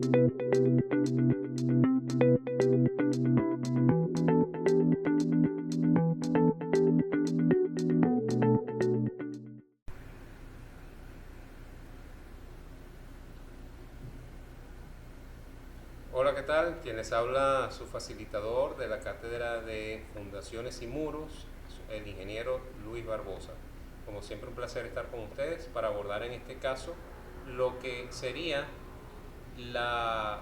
Hola, ¿qué tal? Quien les habla, su facilitador de la Cátedra de Fundaciones y Muros, el ingeniero Luis Barbosa. Como siempre, un placer estar con ustedes para abordar en este caso lo que sería la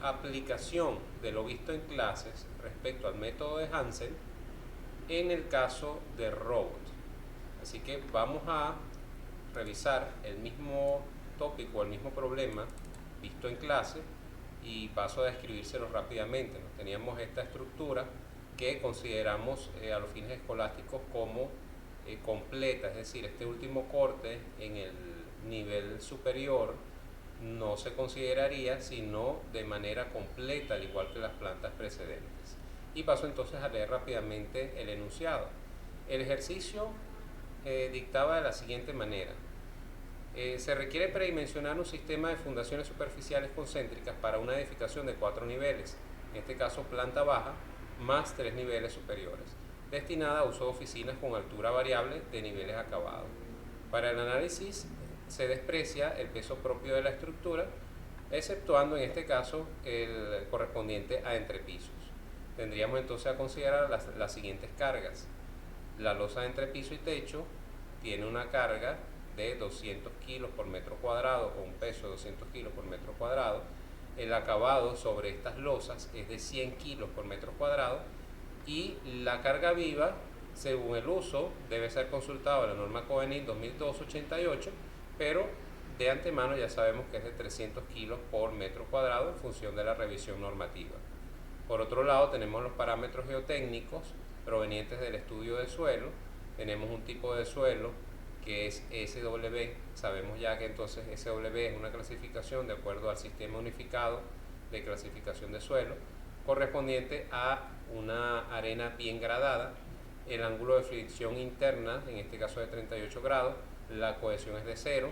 aplicación de lo visto en clases respecto al método de Hansen en el caso de robot. Así que vamos a revisar el mismo tópico, el mismo problema visto en clase, y paso a describírselo rápidamente. Teníamos esta estructura que consideramos a los fines escolásticos como completa, es decir, este último corte en el nivel superior no se consideraría sino de manera completa, al igual que las plantas precedentes. Y paso entonces a leer rápidamente el enunciado. El ejercicio dictaba de la siguiente manera. Se requiere predimensionar un sistema de fundaciones superficiales concéntricas para una edificación de 4 niveles, en este caso planta baja, más 3 niveles superiores, destinada a uso de oficinas con altura variable de niveles acabados. Para el análisis se desprecia el peso propio de la estructura, exceptuando en este caso el correspondiente a entrepisos. Tendríamos entonces a considerar las siguientes cargas. La losa de entrepiso y techo tiene una carga de 200 kilos por metro cuadrado, o un peso de 200 kilos por metro cuadrado. El acabado sobre estas losas es de 100 kilos por metro cuadrado, y la carga viva, según el uso, debe ser consultado en la norma COENIL 2002-88, pero de antemano ya sabemos que es de 300 kilos por metro cuadrado en función de la revisión normativa. Por otro lado, tenemos los parámetros geotécnicos provenientes del estudio de suelo. Tenemos un tipo de suelo que es SW. Sabemos ya que entonces SW es una clasificación de acuerdo al Sistema Unificado de Clasificación de Suelo, correspondiente a una arena bien gradada. El ángulo de fricción interna, en este caso de 38 grados, la cohesión es de 0,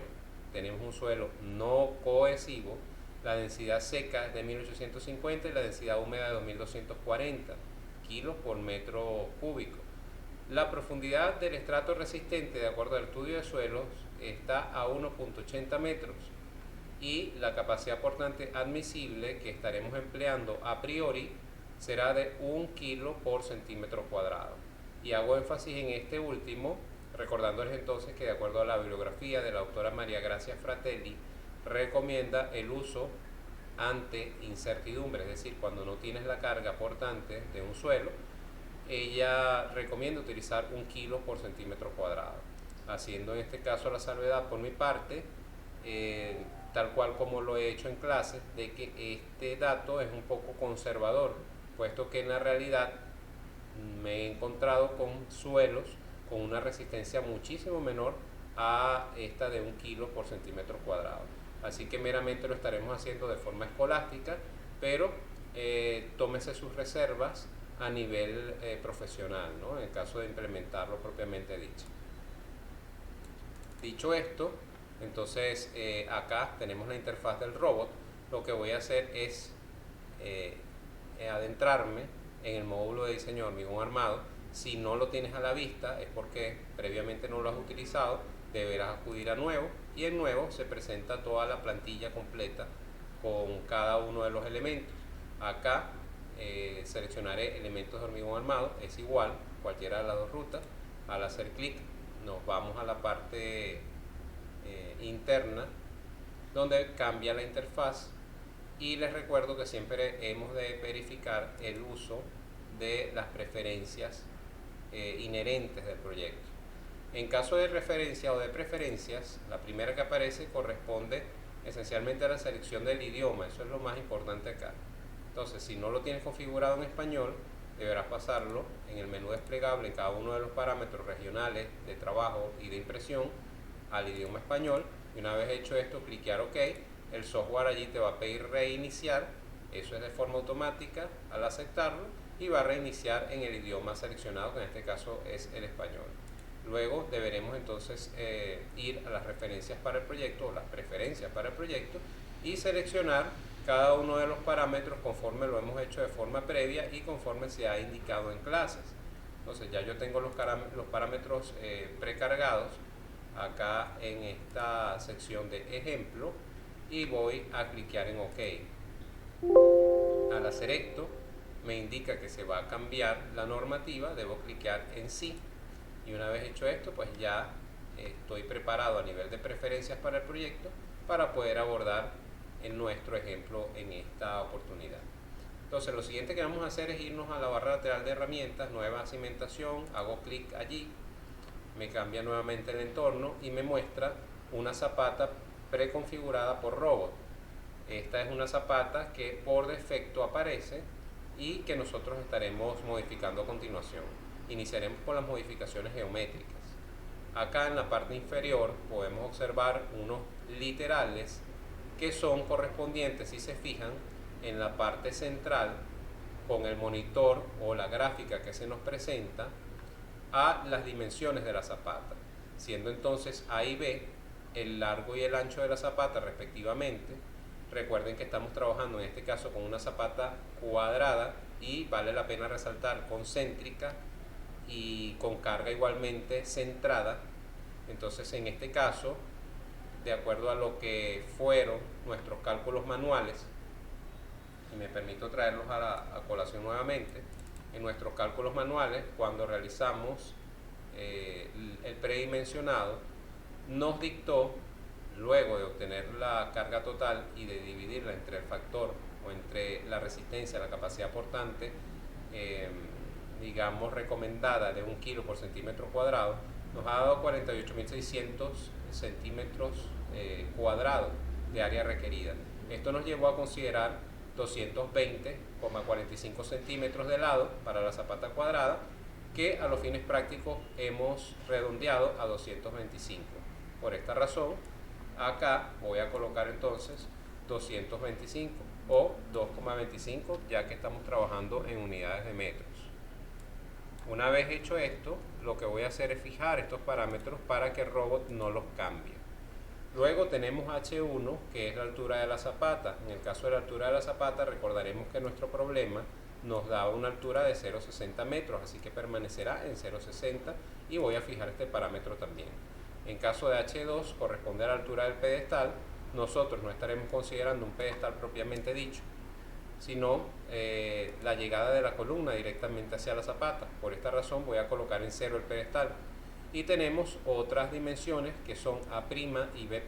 tenemos un suelo no cohesivo, la densidad seca es de 1850 y la densidad húmeda de 2240 kilos por metro cúbico. La profundidad del estrato resistente, de acuerdo al estudio de suelos, está a 1.80 metros, y la capacidad portante admisible que estaremos empleando a priori será de 1 kilo por centímetro cuadrado. Y hago énfasis en este último, recordándoles entonces que de acuerdo a la bibliografía de la doctora María Gracia Fratelli, recomienda el uso ante incertidumbre, es decir, cuando no tienes la carga portante de un suelo. Ella recomienda utilizar 1 kilo por centímetro cuadrado, haciendo en este caso la salvedad por mi parte, tal cual como lo he hecho en clases, de que este dato es un poco conservador, puesto que en la realidad me he encontrado con suelos con una resistencia muchísimo menor a esta de 1 kilo por centímetro cuadrado. Así que meramente lo estaremos haciendo de forma escolástica, pero tómese sus reservas a nivel profesional, ¿no?, en el caso de implementarlo propiamente dicho. Dicho esto, entonces acá tenemos la interfaz del robot. Lo que voy a hacer es adentrarme en el módulo de diseño de hormigón armado. Si no lo tienes a la vista es porque previamente no lo has utilizado, deberás acudir a nuevo, y en nuevo se presenta toda la plantilla completa con cada uno de los elementos. Acá seleccionaré elementos de hormigón armado, es igual cualquiera de las dos rutas. Al hacer clic nos vamos a la parte interna, donde cambia la interfaz, y les recuerdo que siempre hemos de verificar el uso de las preferencias inherentes del proyecto. En caso de referencia o de preferencias, la primera que aparece corresponde esencialmente a la selección del idioma. Eso es lo más importante acá. Entonces, si no lo tienes configurado en español, deberás pasarlo en el menú desplegable en cada uno de los parámetros regionales de trabajo y de impresión al idioma español, y una vez hecho esto, cliquear OK. El software allí te va a pedir reiniciar, eso es de forma automática al aceptarlo, y va a reiniciar en el idioma seleccionado, que en este caso es el español. Luego deberemos entonces ir a las referencias para el proyecto, o las preferencias para el proyecto, y seleccionar cada uno de los parámetros conforme lo hemos hecho de forma previa y conforme se ha indicado en clases. Entonces ya yo tengo los parámetros precargados acá en esta sección de ejemplo y voy a cliquear en OK. Al hacer esto me indica que se va a cambiar la normativa, debo cliquear en sí, y una vez hecho esto pues ya estoy preparado a nivel de preferencias para el proyecto para poder abordar en nuestro ejemplo en esta oportunidad. Entonces lo siguiente que vamos a hacer es irnos a la barra lateral de herramientas, nueva cimentación, hago clic allí, me cambia nuevamente el entorno y me muestra una zapata preconfigurada por robot. Esta es una zapata que por defecto aparece y que nosotros estaremos modificando a continuación. Iniciaremos con las modificaciones geométricas. Acá en la parte inferior podemos observar unos literales que son correspondientes, si se fijan, en la parte central con el monitor o la gráfica que se nos presenta a las dimensiones de la zapata, siendo entonces A y B el largo y el ancho de la zapata respectivamente. Recuerden que estamos trabajando en este caso con una zapata cuadrada y vale la pena resaltar concéntrica y con carga igualmente centrada. Entonces en este caso, de acuerdo a lo que fueron nuestros cálculos manuales, y me permito traerlos a colación nuevamente, en nuestros cálculos manuales cuando realizamos el predimensionado nos dictó, luego de obtener la carga total y de dividirla entre el factor o entre la resistencia, la capacidad portante, digamos recomendada de 1 kilo por centímetro cuadrado, nos ha dado 48.600 centímetros cuadrados de área requerida. Esto nos llevó a considerar 220,45 centímetros de lado para la zapata cuadrada, que a los fines prácticos hemos redondeado a 225. Por esta razón, acá voy a colocar entonces 225 o 2,25, ya que estamos trabajando en unidades de metros. Una vez hecho esto, lo que voy a hacer es fijar estos parámetros para que el robot no los cambie. Luego tenemos H1, que es la altura de la zapata. En el caso de la altura de la zapata, recordaremos que nuestro problema nos da una altura de 0,60 metros, así que permanecerá en 0,60 y voy a fijar este parámetro también. En caso de H2, corresponde a la altura del pedestal. Nosotros no estaremos considerando un pedestal propiamente dicho, sino la llegada de la columna directamente hacia la zapata. Por esta razón voy a colocar en 0 el pedestal. Y tenemos otras dimensiones que son A' y B',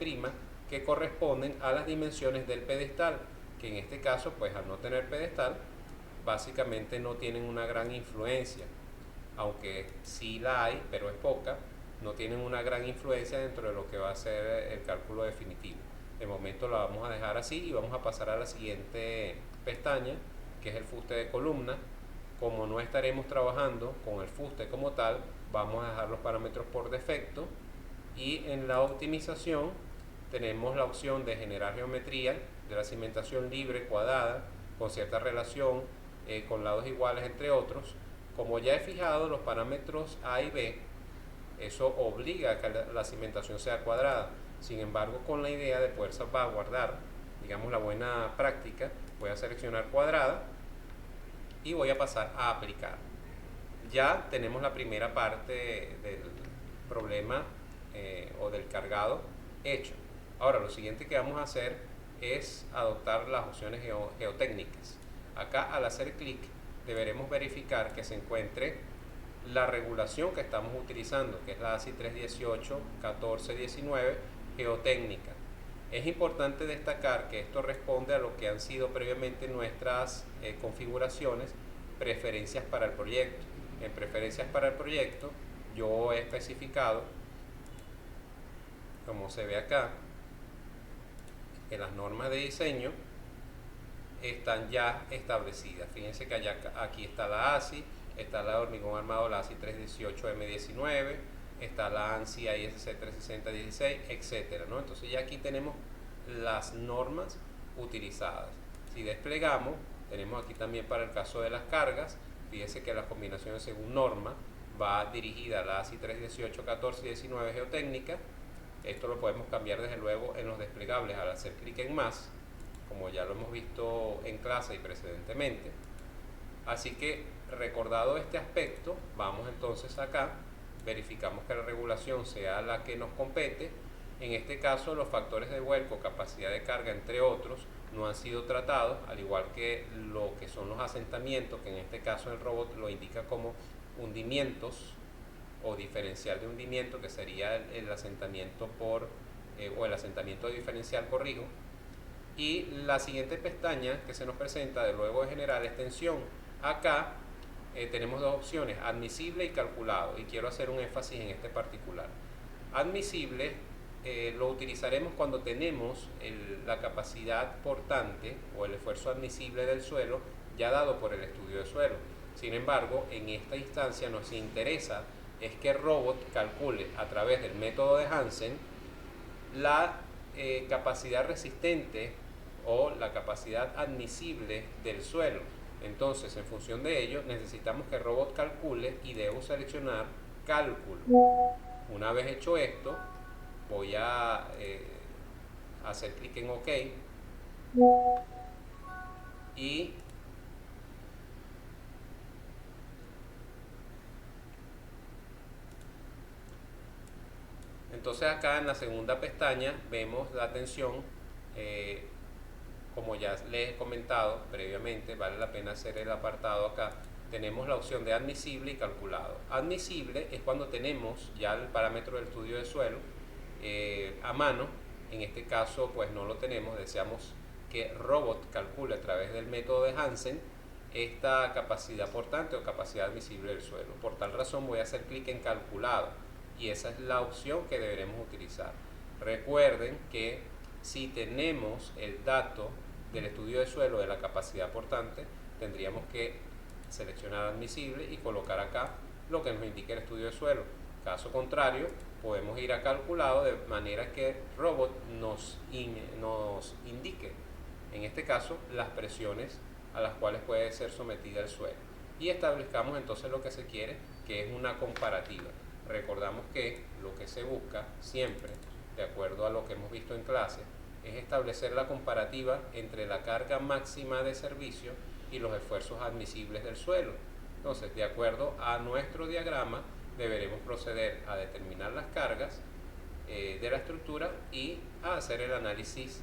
que corresponden a las dimensiones del pedestal, que en este caso, pues al no tener pedestal, básicamente no tienen una gran influencia, aunque sí la hay, pero es poca, no tienen una gran influencia dentro de lo que va a ser el cálculo definitivo. De momento la vamos a dejar así y vamos a pasar a la siguiente pestaña, que es el fuste de columna. Como no estaremos trabajando con el fuste como tal, vamos a dejar los parámetros por defecto, y en la optimización tenemos la opción de generar geometría de la cimentación libre cuadrada con cierta relación con lados iguales entre otros. Como ya he fijado los parámetros A y B, eso obliga a que la cimentación sea cuadrada. Sin embargo, con la idea de poder salvaguardar, digamos, la buena práctica, voy a seleccionar cuadrada y voy a pasar a aplicar. Ya tenemos la primera parte del problema o del cargado hecho. Ahora lo siguiente que vamos a hacer es adoptar las opciones geotécnicas. Acá al hacer clic deberemos verificar que se encuentre la regulación que estamos utilizando, que es la ASI 318-1419 geotécnica. Es importante destacar que esto responde a lo que han sido previamente nuestras configuraciones, preferencias para el proyecto. En preferencias para el proyecto yo he especificado, como se ve acá, que las normas de diseño están ya establecidas. Fíjense que aquí está la ASI, está la de hormigón armado, la ASI 318M19, está la ANSI ISC 36016, etcétera, ¿no? Entonces ya aquí tenemos las normas utilizadas. Si desplegamos, tenemos aquí también para el caso de las cargas. Fíjense que las combinaciones según norma va dirigida a la ASI 318-1419 geotécnica. Esto lo podemos cambiar desde luego en los desplegables al hacer clic en más. como ya lo hemos visto en clase y precedentemente. Así que, recordado este aspecto, vamos entonces acá, verificamos que la regulación sea la que nos compete. En este caso, los factores de vuelco, capacidad de carga, entre otros, no han sido tratados, al igual que lo que son los asentamientos, que en este caso el robot lo indica como hundimientos o diferencial de hundimiento, que sería el asentamiento o el asentamiento diferencial, corrijo. Y la siguiente pestaña que se nos presenta de luego de generar extensión, acá tenemos dos opciones, admisible y calculado, y quiero hacer un énfasis en este particular. Admisible lo utilizaremos cuando tenemos la capacidad portante o el esfuerzo admisible del suelo ya dado por el estudio de suelo. Sin embargo, en esta instancia nos interesa es que el robot calcule a través del método de Hansen la capacidad resistente o la capacidad admisible del suelo. Entonces, en función de ello, necesitamos que el robot calcule y debo seleccionar cálculo. Una vez hecho esto, voy a hacer clic en OK y entonces acá en la segunda pestaña vemos la tensión. Como ya les he comentado previamente, vale la pena hacer el apartado acá. Tenemos la opción de admisible y calculado. Admisible es cuando tenemos ya el parámetro del estudio de suelo a mano. En este caso pues no lo tenemos, deseamos que robot calcule a través del método de Hansen esta capacidad portante o capacidad admisible del suelo. Por tal razón voy a hacer clic en calculado y esa es la opción que deberemos utilizar. Recuerden que si tenemos el dato del estudio de suelo de la capacidad portante, tendríamos que seleccionar admisible y colocar acá lo que nos indique el estudio de suelo. Caso contrario, podemos ir a calculado de manera que robot nos indique, en este caso, las presiones a las cuales puede ser sometida el suelo. Y establezcamos entonces lo que se quiere, que es una comparativa. Recordamos que lo que se busca siempre, de acuerdo a lo que hemos visto en clase, es establecer la comparativa entre la carga máxima de servicio y los esfuerzos admisibles del suelo. Entonces, de acuerdo a nuestro diagrama, deberemos proceder a determinar las cargas de la estructura y a hacer el análisis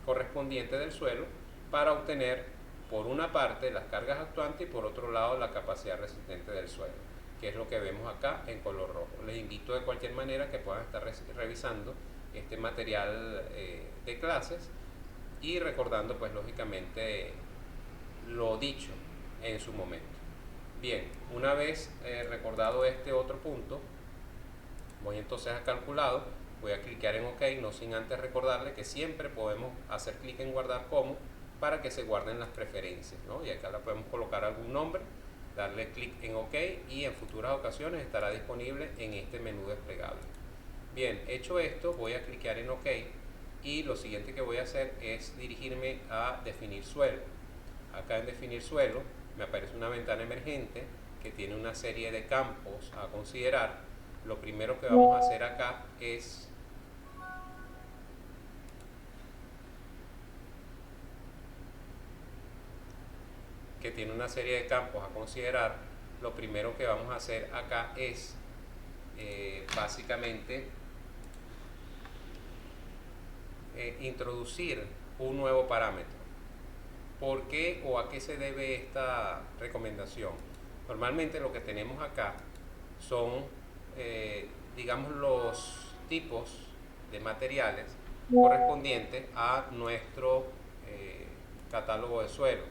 correspondiente del suelo para obtener, por una parte, las cargas actuantes y por otro lado, la capacidad resistente del suelo, que es lo que vemos acá en color rojo. Les invito de cualquier manera que puedan estar revisando este material de clases y recordando pues lógicamente lo dicho en su momento. Bien, una vez recordado este otro punto, voy entonces a calculado, voy a clicar en OK, no sin antes recordarle que siempre podemos hacer clic en guardar como para que se guarden las preferencias, ¿no? Y acá le podemos colocar algún nombre, darle clic en OK y en futuras ocasiones estará disponible en este menú desplegable. Bien, hecho esto, voy a clicar en OK y lo siguiente que voy a hacer es dirigirme a definir suelo. Acá en definir suelo me aparece una ventana emergente que tiene una serie de campos a considerar. Lo primero que vamos a hacer acá es que tiene una serie de campos a considerar. Lo primero que vamos a hacer acá es básicamente introducir un nuevo parámetro. ¿Por qué o a qué se debe esta recomendación? Normalmente lo que tenemos acá son, digamos, los tipos de materiales correspondientes a nuestro catálogo de suelo,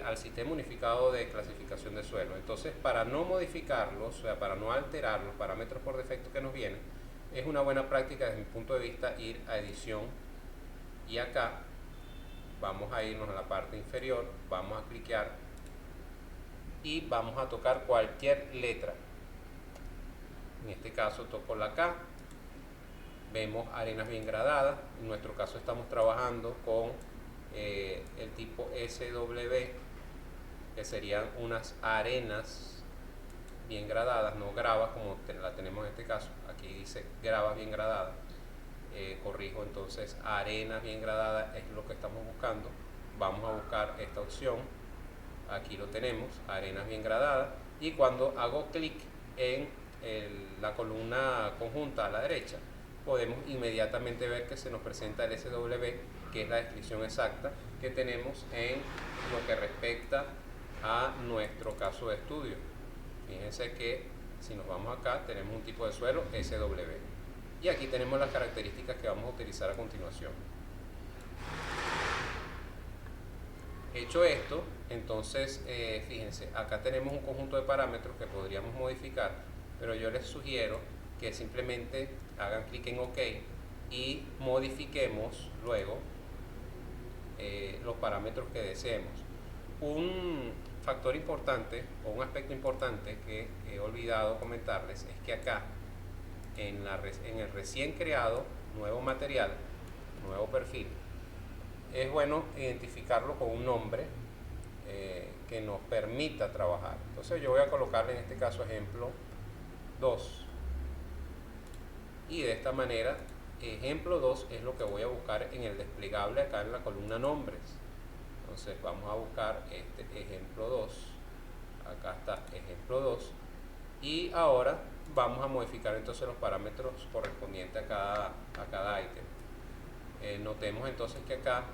al sistema unificado de clasificación de suelo. Entonces, para no modificarlos, o sea, para no alterar los parámetros por defecto que nos vienen, es una buena práctica desde mi punto de vista ir a edición y acá vamos a irnos a la parte inferior, vamos a cliquear y vamos a tocar cualquier letra. En este caso toco la K, vemos arenas bien gradadas. En nuestro caso estamos trabajando con el tipo SW, que serían unas arenas bien gradadas, no gravas como la tenemos en este caso. Aquí dice gravas bien gradadas. corrijo entonces, arenas bien gradadas es lo que estamos buscando. Vamos a buscar esta opción, aquí lo tenemos, arenas bien gradadas, y cuando hago clic en la columna conjunta a la derecha, podemos inmediatamente ver que se nos presenta el SW, que es la descripción exacta que tenemos en lo que respecta a nuestro caso de estudio. Fíjense que si nos vamos acá, tenemos un tipo de suelo SW. Y aquí tenemos las características que vamos a utilizar a continuación. Hecho esto, entonces fíjense, acá tenemos un conjunto de parámetros que podríamos modificar, pero yo les sugiero que simplemente hagan clic en OK y modifiquemos luego los parámetros que deseemos. Un factor importante o un aspecto importante que he olvidado comentarles es que acá en el recién creado nuevo material, nuevo perfil, es bueno identificarlo con un nombre que nos permita trabajar. Entonces yo voy a colocarle en este caso ejemplo 2, y de esta manera ejemplo 2 es lo que voy a buscar en el desplegable acá en la columna nombres. Entonces vamos a buscar este ejemplo 2, acá está ejemplo 2, y ahora vamos a modificar entonces los parámetros correspondientes a cada ítem. Notemos entonces que acá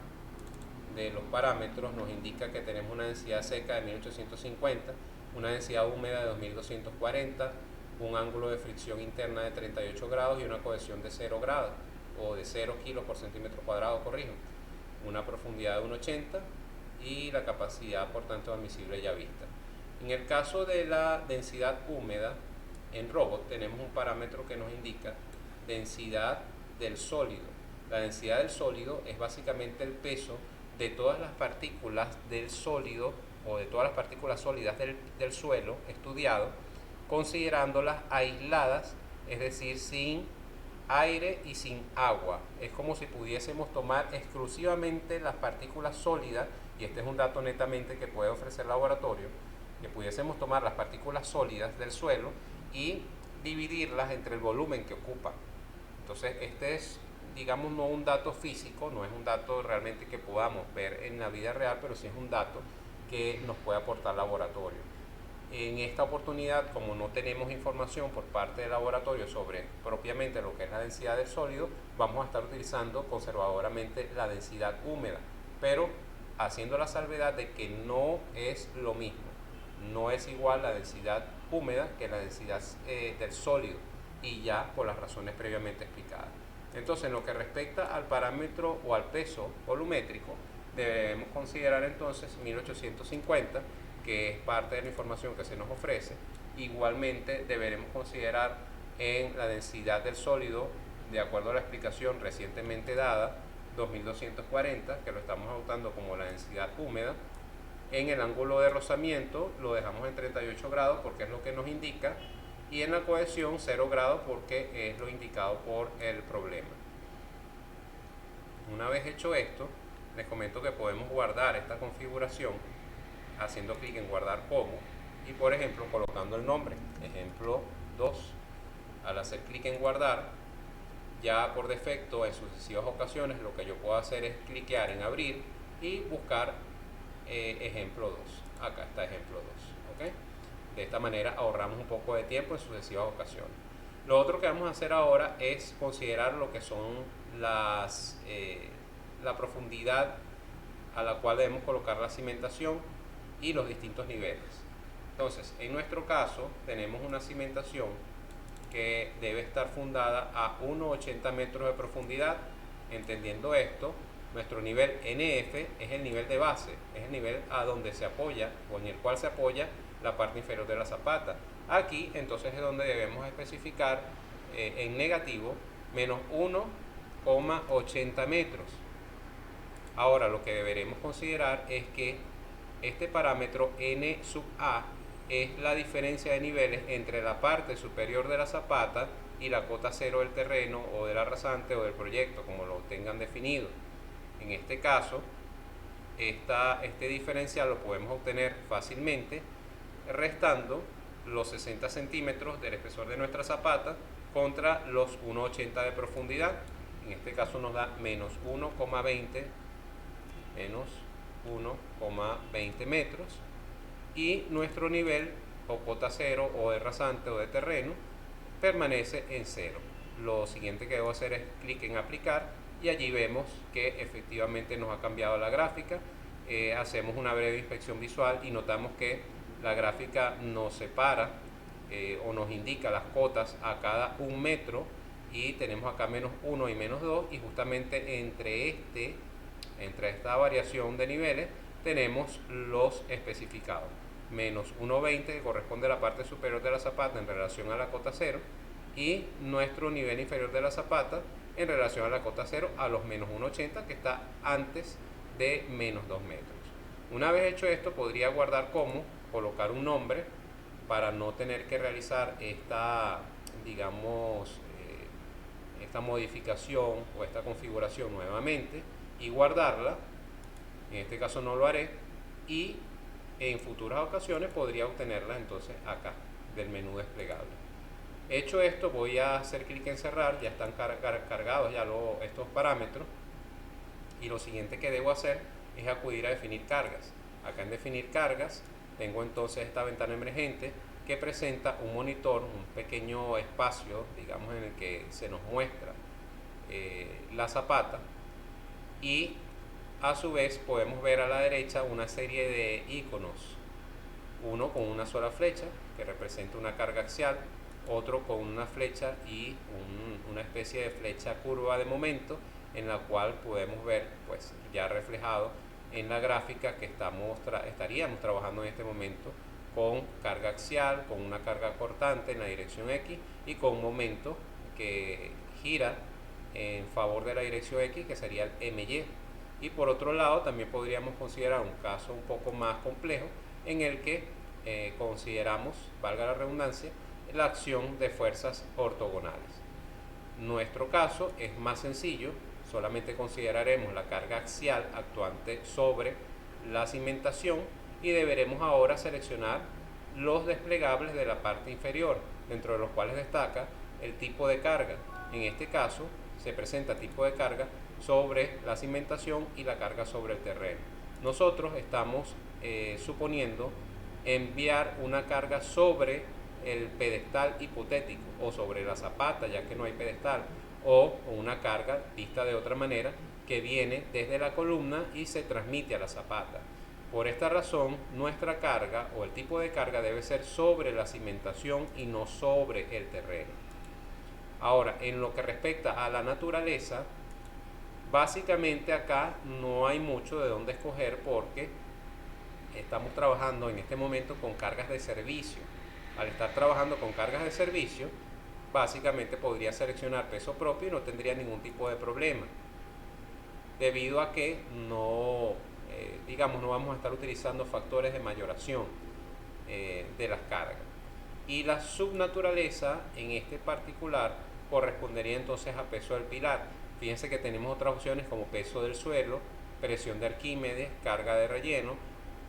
de los parámetros nos indica que tenemos una densidad seca de 1850, una densidad húmeda de 2240, un ángulo de fricción interna de 38 grados y una cohesión de 0 grados, o de 0 kilos por centímetro cuadrado, corrijo, una profundidad de 1,80 y la capacidad por tanto admisible ya vista. En el caso de la densidad húmeda, en robot tenemos un parámetro que nos indica densidad del sólido. La densidad del sólido es básicamente el peso de todas las partículas del sólido o de todas las partículas sólidas del suelo estudiado, considerándolas aisladas, es decir, sin aire y sin agua. Es como si pudiésemos tomar exclusivamente las partículas sólidas, y este es un dato netamente que puede ofrecer el laboratorio, que pudiésemos tomar las partículas sólidas del suelo y dividirlas entre el volumen que ocupan. Entonces este es, digamos, no un dato físico, no es un dato realmente que podamos ver en la vida real, pero sí es un dato que nos puede aportar el laboratorio. En esta oportunidad, como no tenemos información por parte del laboratorio sobre propiamente lo que es la densidad del sólido, vamos a estar utilizando conservadoramente la densidad húmeda, pero haciendo la salvedad de que no es lo mismo, no es igual la densidad húmeda que la densidad del sólido, y ya por las razones previamente explicadas. Entonces, en lo que respecta al parámetro o al peso volumétrico, debemos considerar entonces 1850, que es parte de la información que se nos ofrece. Igualmente deberemos considerar en la densidad del sólido, de acuerdo a la explicación recientemente dada, 2240, que lo estamos adoptando como la densidad húmeda. En el ángulo de rozamiento lo dejamos en 38 grados porque es lo que nos indica, y en la cohesión 0 grados porque es lo indicado por el problema. Una vez hecho esto, les comento que podemos guardar esta configuración haciendo clic en guardar como, y por ejemplo colocando el nombre ejemplo 2. Al hacer clic en guardar, ya por defecto en sucesivas ocasiones lo que yo puedo hacer es cliquear en abrir y buscar ejemplo 2. Acá está ejemplo 2, ¿ok? De esta manera ahorramos un poco de tiempo en sucesivas ocasiones. Lo otro que vamos a hacer ahora es considerar lo que son la profundidad a la cual debemos colocar la cimentación y los distintos niveles. Entonces, en nuestro caso tenemos una cimentación que debe estar fundada a 1,80 metros de profundidad. Entendiendo esto, nuestro nivel NF es el nivel de base, es el nivel a donde se apoya o en el cual se apoya la parte inferior de la zapata. Aquí entonces es donde debemos especificar en negativo menos 1,80 metros. Ahora lo que deberemos considerar es que este parámetro N sub A es la diferencia de niveles entre la parte superior de la zapata y la cota cero del terreno o de la rasante o del proyecto, como lo tengan definido. En este caso, este diferencial lo podemos obtener fácilmente restando los 60 centímetros del espesor de nuestra zapata contra los 1,80 de profundidad. en este caso nos da menos 1,20 metros, y nuestro nivel o cota cero o de rasante o de terreno permanece en cero. Lo siguiente que debo hacer es clic en aplicar y allí vemos que efectivamente nos ha cambiado la gráfica. Hacemos una breve inspección visual y notamos que la gráfica nos separa o nos indica las cotas a cada 1 metro, y tenemos acá menos 1 y menos 2, y justamente entre esta variación de niveles tenemos los especificados. Menos 1,20 que corresponde a la parte superior de la zapata en relación a la cota cero, y nuestro nivel inferior de la zapata en relación a la cota cero a los menos 1,80 que está antes de menos 2 metros. Una vez hecho esto, podría guardar como, colocar un nombre para no tener que realizar esta, digamos, esta modificación o esta configuración nuevamente y guardarla. En este caso no lo haré, y en futuras ocasiones podría obtenerla entonces acá del menú desplegable. Hecho esto, voy a hacer clic en cerrar. Ya están cargados ya estos parámetros, y lo siguiente que debo hacer es acudir a definir cargas. Acá en definir cargas tengo entonces esta ventana emergente que presenta un monitor, un pequeño espacio, digamos, en el que se nos muestra la zapata, y a su vez podemos ver a la derecha una serie de iconos, uno con una sola flecha que representa una carga axial, otro con una flecha y una especie de flecha curva de momento, en la cual podemos ver pues ya reflejado en la gráfica que estaríamos trabajando en este momento con carga axial, con una carga cortante en la dirección X y con un momento que gira en favor de la dirección X, que sería el MY. Y por otro lado también podríamos considerar un caso un poco más complejo en el que consideramos, valga la redundancia, la acción de fuerzas ortogonales. Nuestro caso es más sencillo, solamente consideraremos la carga axial actuante sobre la cimentación y deberemos ahora seleccionar los desplegables de la parte inferior, dentro de los cuales destaca el tipo de carga. En este caso se presenta tipo de carga sobre la cimentación y la carga sobre el terreno. Nosotros estamos suponiendo enviar una carga sobre el pedestal hipotético o sobre la zapata, ya que no hay pedestal, o una carga vista de otra manera que viene desde la columna y se transmite a la zapata. Por esta razón, nuestra carga o el tipo de carga debe ser sobre la cimentación y no sobre el terreno. Ahora, en lo que respecta a la naturaleza, básicamente acá no hay mucho de dónde escoger, porque estamos trabajando en este momento con cargas de servicio. Al estar trabajando con cargas de servicio, básicamente podría seleccionar peso propio y no tendría ningún tipo de problema, debido a que no vamos a estar utilizando factores de mayoración de las cargas. Y la subnaturaleza en este particular correspondería entonces a peso del pilar. Fíjense que tenemos otras opciones como peso del suelo, presión de Arquímedes, carga de relleno.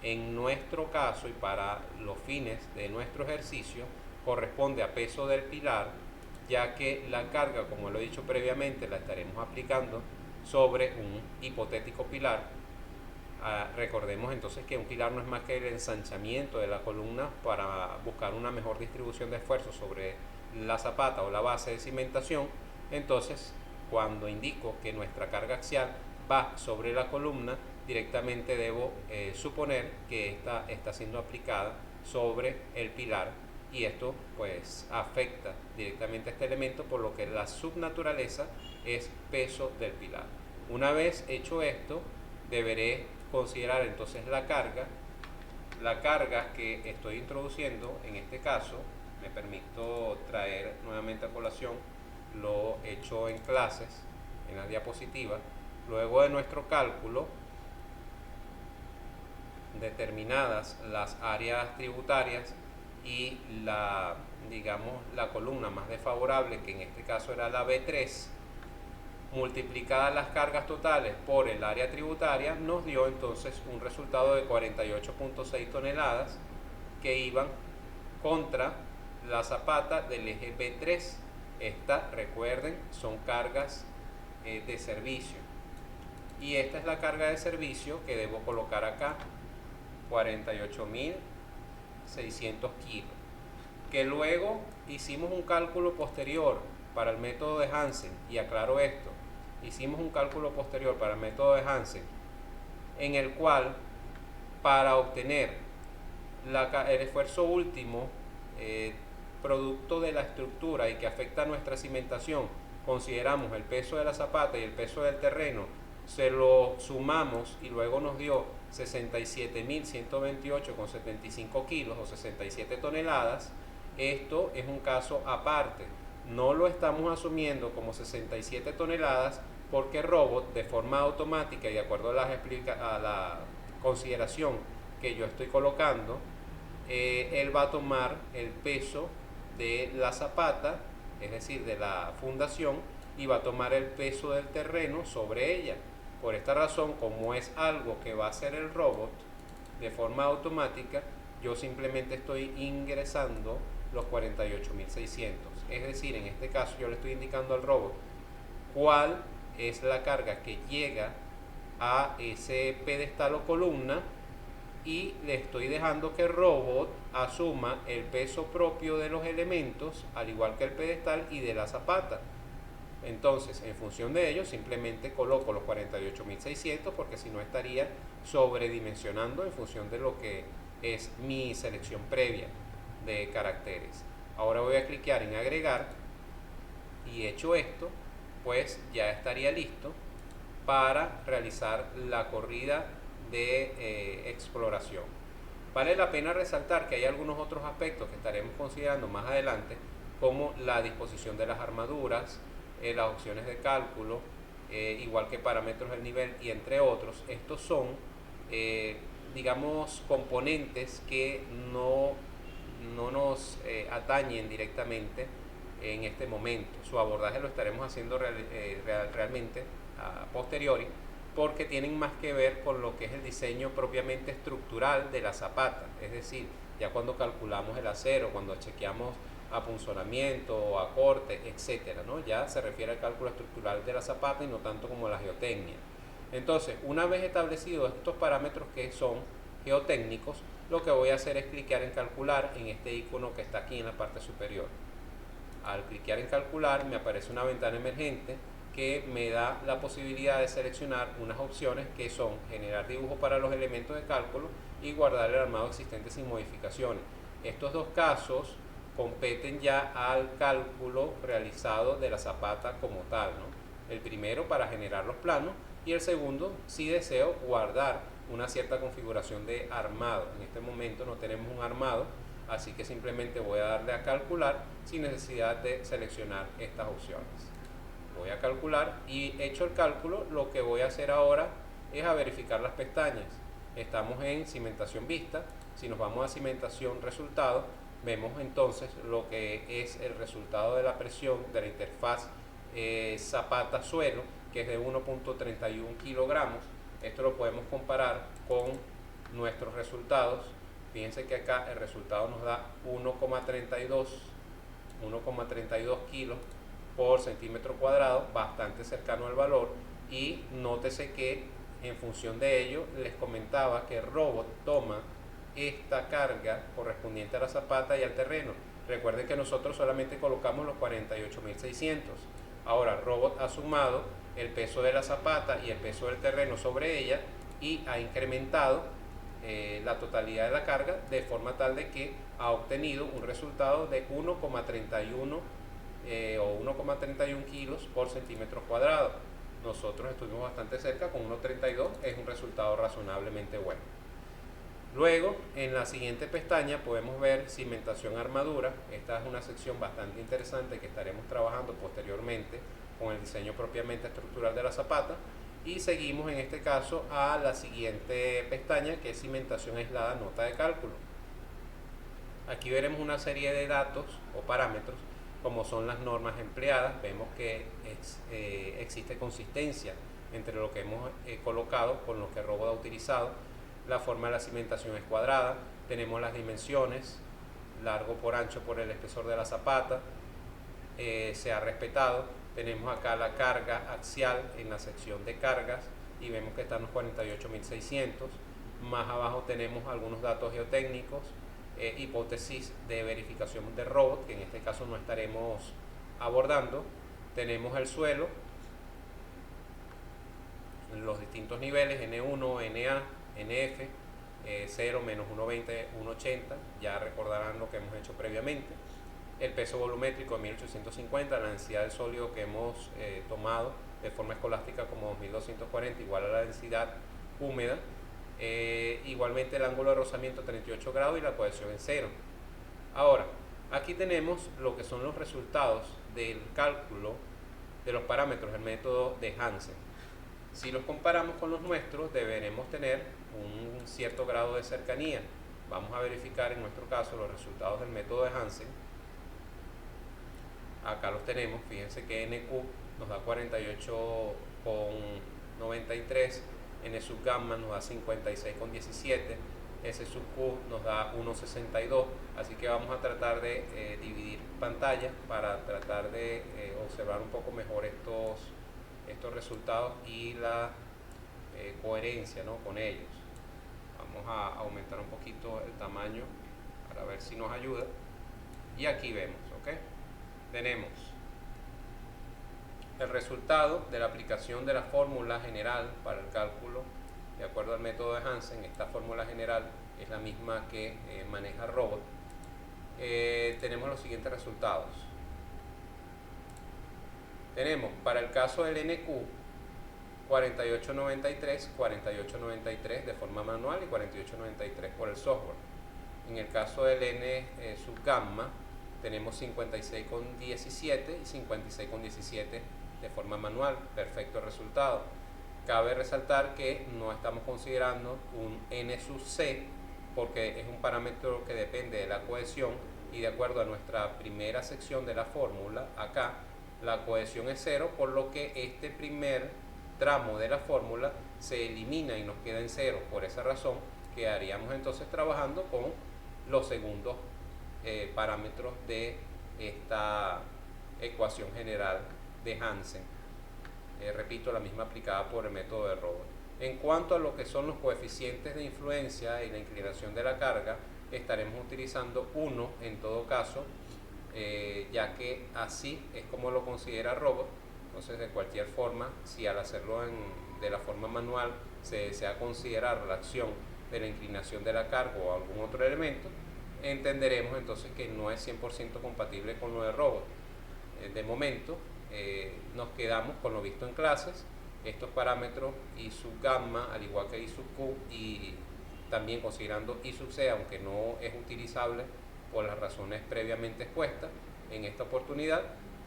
En nuestro caso y para los fines de nuestro ejercicio corresponde a peso del pilar, ya que la carga, como lo he dicho previamente, la estaremos aplicando sobre un hipotético pilar. Recordemos entonces que un pilar no es más que el ensanchamiento de la columna para buscar una mejor distribución de esfuerzo sobre la zapata o la base de cimentación. Entonces, cuando indico que nuestra carga axial va sobre la columna, directamente debo suponer que esta está siendo aplicada sobre el pilar, y esto pues afecta directamente a este elemento, por lo que la subnaturaleza es peso del pilar. Una vez hecho esto, deberé considerar entonces la carga que estoy introduciendo. En este caso me permito traer nuevamente a colación lo hecho en clases, en la diapositiva. Luego de nuestro cálculo, determinadas las áreas tributarias y la columna más desfavorable, que en este caso era la B3, multiplicadas las cargas totales por el área tributaria, nos dio entonces un resultado de 48.6 toneladas que iban contra la zapata del eje B3. Estas, recuerden, son cargas de servicio. Y esta es la carga de servicio que debo colocar acá, 48.600 kilos. Que luego hicimos un cálculo posterior para el método de Hansen, y aclaro esto, hicimos un cálculo posterior para el método de Hansen, en el cual para obtener el esfuerzo último producto de la estructura y que afecta a nuestra cimentación, consideramos el peso de la zapata y el peso del terreno, se lo sumamos y luego nos dio 67.128,75 kilos o 67 toneladas. Esto es un caso aparte, no lo estamos asumiendo como 67 toneladas porque Robot, de forma automática y de acuerdo a la consideración que yo estoy colocando, él va a tomar el peso de la zapata, es decir, de la fundación, y va a tomar el peso del terreno sobre ella. Por esta razón, como es algo que va a hacer el robot de forma automática, yo simplemente estoy ingresando los 48.600. Es decir, en este caso yo le estoy indicando al robot cuál es la carga que llega a ese pedestal o columna, y le estoy dejando que el robot asuma el peso propio de los elementos, al igual que el pedestal y de la zapata. Entonces, en función de ello, simplemente coloco los 48.600 porque si no estaría sobredimensionando en función de lo que es mi selección previa de caracteres. Ahora voy a clicar en agregar y hecho esto, pues ya estaría listo para realizar la corrida de exploración. Vale la pena resaltar que hay algunos otros aspectos que estaremos considerando más adelante, como la disposición de las armaduras, las opciones de cálculo, igual que parámetros del nivel y entre otros. Estos son, digamos, componentes que no nos atañen directamente en este momento. Su abordaje lo estaremos haciendo realmente a posteriori, porque tienen más que ver con lo que es el diseño propiamente estructural de la zapata, es decir, ya cuando calculamos el acero, cuando chequeamos apunzonamiento, acorte, etcétera, ¿no? Ya se refiere al cálculo estructural de la zapata y no tanto como la geotecnia. Entonces, una vez establecidos estos parámetros que son geotécnicos, lo que voy a hacer es clicar en calcular en este icono que está aquí en la parte superior. Al clicar en calcular me aparece una ventana emergente que me da la posibilidad de seleccionar unas opciones que son generar dibujo para los elementos de cálculo y guardar el armado existente sin modificaciones. Estos dos casos competen ya al cálculo realizado de la zapata como tal, ¿no? El primero para generar los planos y el segundo si deseo guardar una cierta configuración de armado. En este momento no tenemos un armado, así que simplemente voy a darle a calcular sin necesidad de seleccionar estas opciones. Voy a calcular y hecho el cálculo, lo que voy a hacer ahora es a verificar las pestañas. Estamos en cimentación vista. Si nos vamos a cimentación resultado, vemos entonces lo que es el resultado de la presión de la interfaz zapata suelo, que es de 1.31 kilogramos. Esto lo podemos comparar con nuestros resultados. Fíjense que acá el resultado nos da 1,32 kilos por centímetro cuadrado, bastante cercano al valor. Y nótese que en función de ello les comentaba que el robot toma esta carga correspondiente a la zapata y al terreno. Recuerden que nosotros solamente colocamos los 48.600. Ahora Robot ha sumado el peso de la zapata y el peso del terreno sobre ella y ha incrementado la totalidad de la carga de forma tal de que ha obtenido un resultado de 1,31 o 1,31 kilos por centímetro cuadrado. Nosotros estuvimos bastante cerca, con 1,32 es un resultado razonablemente bueno. Luego, en la siguiente pestaña podemos ver cimentación armadura. Esta es una sección bastante interesante que estaremos trabajando posteriormente con el diseño propiamente estructural de la zapata. Y seguimos en este caso a la siguiente pestaña, que es cimentación aislada, nota de cálculo. Aquí veremos una serie de datos o parámetros, como son las normas empleadas. Vemos que existe consistencia entre lo que hemos colocado con lo que el robot ha utilizado. La forma de la cimentación es cuadrada. Tenemos las dimensiones, largo por ancho por el espesor de la zapata, se ha respetado. Tenemos acá la carga axial en la sección de cargas y vemos que están los 48.600. Más abajo tenemos algunos datos geotécnicos, hipótesis de verificación de robot, que en este caso no estaremos abordando. Tenemos el suelo, los distintos niveles, N1, NA, NF, 0, menos 120, 180, ya recordarán lo que hemos hecho previamente. El peso volumétrico de 1850, la densidad del sólido que hemos tomado de forma escolástica como 2240 igual a la densidad húmeda. Igualmente el ángulo de rozamiento 38 grados y la cohesión en 0. Ahora, aquí tenemos lo que son los resultados del cálculo de los parámetros del método de Hansen. Si los comparamos con los nuestros, deberemos tener un cierto grado de cercanía. Vamos a verificar en nuestro caso los resultados del método de Hansen. Acá los tenemos, fíjense que NQ nos da 48,93, N sub gamma nos da 56,17, S sub Q nos da 1,62, así que vamos a tratar de dividir pantalla para tratar de observar un poco mejor estos resultados y la coherencia, ¿no?, con ellos. Vamos a aumentar un poquito el tamaño para ver si nos ayuda. Y aquí vemos, ¿ok? Tenemos el resultado de la aplicación de la fórmula general para el cálculo de acuerdo al método de Hansen. Esta fórmula general es la misma que maneja Robot. Tenemos los siguientes resultados. Tenemos para el caso del NQ 4893 de forma manual y 4893 por el software. En el caso del N sub gamma tenemos 56,17 y 56,17 de forma manual. Perfecto resultado. Cabe resaltar que no estamos considerando un N sub C porque es un parámetro que depende de la cohesión y de acuerdo a nuestra primera sección de la fórmula, acá la cohesión es 0, por lo que este primer tramo de la fórmula se elimina y nos queda en 0. Por esa razón quedaríamos entonces trabajando con los segundos parámetros de esta ecuación general de Hansen. Repito, la misma aplicada por el método de Robot. En cuanto a lo que son los coeficientes de influencia y la inclinación de la carga, estaremos utilizando 1 en todo caso, ya que así es como lo considera Robot. Entonces, de cualquier forma, si al hacerlo de la forma manual se desea considerar la acción de la inclinación de la carga o algún otro elemento, entenderemos entonces que no es 100% compatible con lo de Robot. De momento nos quedamos con lo visto en clases. Estos parámetros I sub gamma, al igual que I sub Q, y también considerando I sub C, aunque no es utilizable por las razones previamente expuestas, en esta oportunidad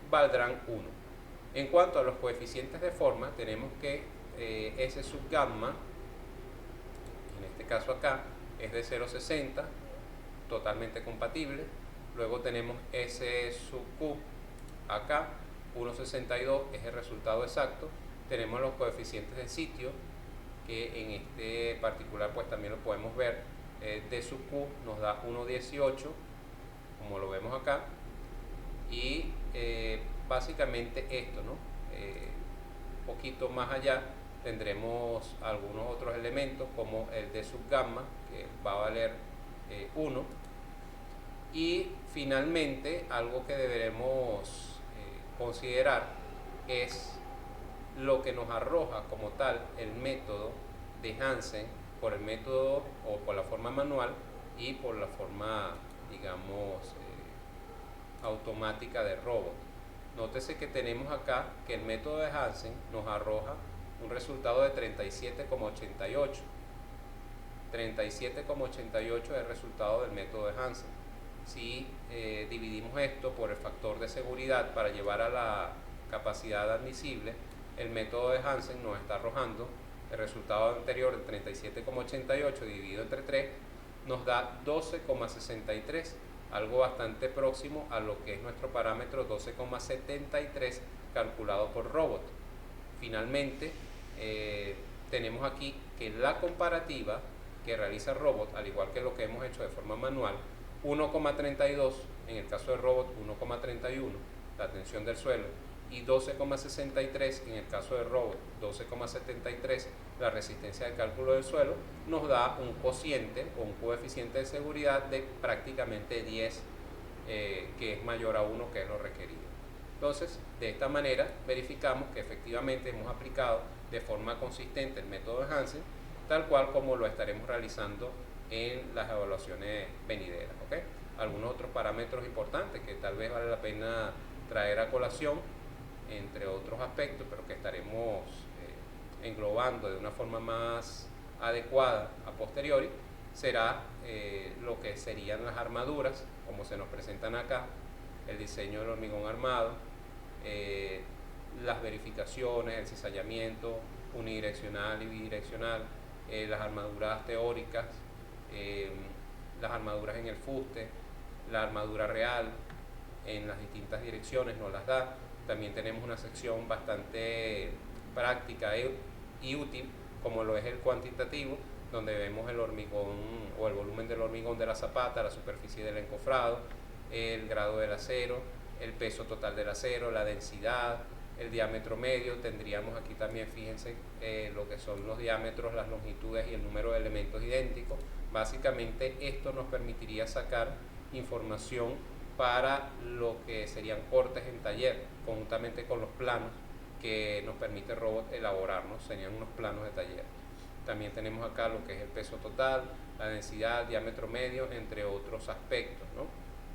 valdrán 1. En cuanto a los coeficientes de forma, tenemos que S sub gamma, en este caso acá, es de 0,60, totalmente compatible. Luego tenemos S sub Q acá, 1,62 es el resultado exacto. Tenemos los coeficientes de sitio, que en este particular pues también lo podemos ver. D sub Q nos da 1,18, como lo vemos acá. Y básicamente esto, ¿no? Un poquito más allá tendremos algunos otros elementos como el D sub gamma, que va a valer 1. Y finalmente algo que deberemos considerar es lo que nos arroja como tal el método de Hansen por el método o por la forma manual y por la forma, digamos, automática de Robot. Nótese que tenemos acá que el método de Hansen nos arroja un resultado de 37,88. 37,88 es el resultado del método de Hansen. Si dividimos esto por el factor de seguridad para llevar a la capacidad admisible, el método de Hansen nos está arrojando el resultado anterior de 37,88 dividido entre 3 nos da 12,63, algo bastante próximo a lo que es nuestro parámetro 12,73 calculado por Robot. Finalmente, tenemos aquí que la comparativa que realiza Robot, al igual que lo que hemos hecho de forma manual, 1,32, en el caso de Robot 1,31, la tensión del suelo, y 12,63 en el caso de robot, 12,73 la resistencia de cálculo del suelo, nos da un cociente o un coeficiente de seguridad de prácticamente 10, que es mayor a 1, que es lo requerido. Entonces, de esta manera verificamos que efectivamente hemos aplicado de forma consistente el método de Hansen, tal cual como lo estaremos realizando en las evaluaciones venideras. ¿Okay? Algunos otros parámetros importantes que tal vez vale la pena traer a colación, entre otros aspectos, pero que estaremos englobando de una forma más adecuada a posteriori, será lo que serían las armaduras, como se nos presentan acá, el diseño del hormigón armado, las verificaciones, el cizallamiento unidireccional y bidireccional, las armaduras teóricas, las armaduras en el fuste, la armadura real en las distintas direcciones nos las da. También tenemos una sección bastante práctica y útil, como lo es el cuantitativo, donde vemos el hormigón o el volumen del hormigón de la zapata, la superficie del encofrado, el grado del acero, el peso total del acero, la densidad, el diámetro medio. Tendríamos aquí también, fíjense, lo que son los diámetros, las longitudes y el número de elementos idénticos. Básicamente esto nos permitiría sacar información para lo que serían cortes en taller, conjuntamente con los planos que nos permite el robot elaborarnos, serían unos planos de taller. También tenemos acá lo que es el peso total, la densidad, diámetro medio, entre otros aspectos, ¿no?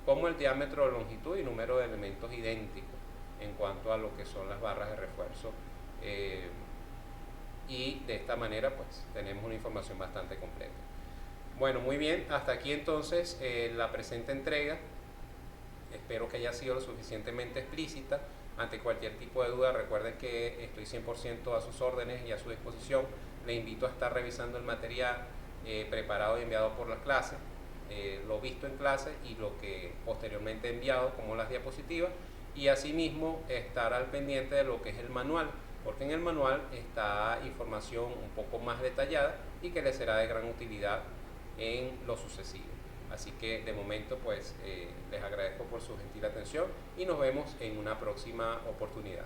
Como el diámetro, longitud y número de elementos idénticos en cuanto a lo que son las barras de refuerzo, y de esta manera pues tenemos una información bastante completa. Bueno, muy bien, hasta aquí entonces la presente entrega. Espero que haya sido lo suficientemente explícita. Ante cualquier tipo de duda, recuerden que estoy 100% a sus órdenes y a su disposición. Le invito a estar revisando el material preparado y enviado por las clases, lo visto en clase y lo que posteriormente he enviado, como las diapositivas, y asimismo estar al pendiente de lo que es el manual, porque en el manual está información un poco más detallada y que les será de gran utilidad en lo sucesivo. Así que de momento pues les agradezco por su gentil atención y nos vemos en una próxima oportunidad.